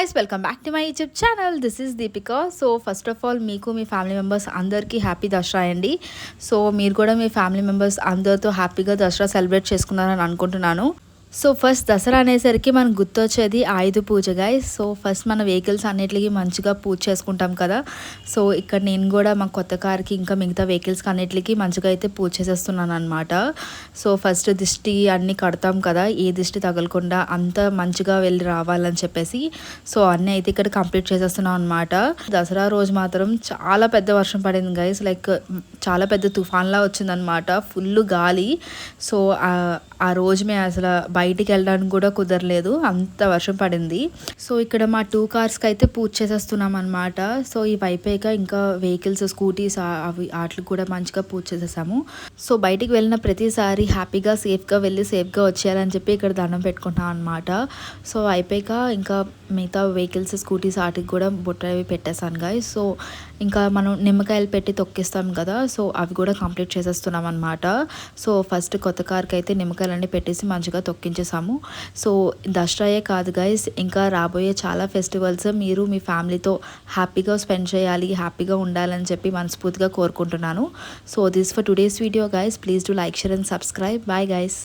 guys, welcome back to my YouTube channel. This is Deepika. So first of all, మీకు మీ family members అందరికీ happy Dasara అండి. So మీరు కూడా మీ family members అందరితో హ్యాపీగా దసరా సెలబ్రేట్ చేసుకున్నారని అనుకుంటున్నాను. సో ఫస్ట్ దసరా అనేసరికి మనకు గుర్తొచ్చేది ఆయుధ పూజ గైస్. సో ఫస్ట్ మన వెహికల్స్ అన్నిటికీ మంచిగా పూజ చేసుకుంటాం కదా. సో ఇక్కడ నేను కూడా మా కొత్త కార్కి ఇంకా మిగతా వెహికల్స్కి అన్నిటికీ మంచిగా అయితే పూజ చేసేస్తున్నాను అనమాట. సో ఫస్ట్ దిష్టి అన్నీ కడతాం కదా, ఏ దిష్టి తగలకుండా అంత మంచిగా వెళ్ళి రావాలని చెప్పేసి సో అన్నీ అయితే ఇక్కడ కంప్లీట్ చేసేస్తున్నాం అనమాట. దసరా రోజు మాత్రం చాలా పెద్ద వర్షం పడింది గైస్, లైక్ చాలా పెద్ద తుఫాన్లా వచ్చిందనమాట, ఫుల్ గాలి. సో ఆ రోజు మేము అసలు బయటికి వెళ్ళడానికి కూడా కుదరలేదు, అంత వర్షం పడింది. సో ఇక్కడ మా 2 కార్స్కి అయితే పూజ చేసేస్తున్నాం అనమాట. సో ఇవి అయిపోయాక ఇంకా వెహికల్స్ స్కూటీస్ అవి వాటికి కూడా మంచిగా పూజ చేసేసాము. సో బయటికి వెళ్ళిన ప్రతిసారి హ్యాపీగా సేఫ్గా వెళ్ళి సేఫ్గా వచ్చేయాలని చెప్పి ఇక్కడ దండం పెట్టుకుంటాం అనమాట. సో అయిపోయాక ఇంకా మిగతా వెహికల్స్ స్కూటీస్ వాటికి కూడా బొట్టవి పెట్టేశాను గాయస్. సో ఇంకా మనం నిమ్మకాయలు పెట్టి తొక్కిస్తాం కదా, సో అవి కూడా కంప్లీట్ చేసేస్తున్నాం అనమాట. సో ఫస్ట్ కొత్త కార్కి అయితే నిమ్మకాయలన్నీ పెట్టేసి మంచిగా తొక్కించేసాము. సో దసరాయే కాదు గైస్, ఇంకా రాబోయే చాలా ఫెస్టివల్స్ మీరు మీ ఫ్యామిలీతో హ్యాపీగా స్పెండ్ చేయాలి, హ్యాపీగా ఉండాలని చెప్పి మనస్ఫూర్తిగా కోరుకుంటున్నాను. So this for today's video guys. Please do like, share and subscribe. Bye guys.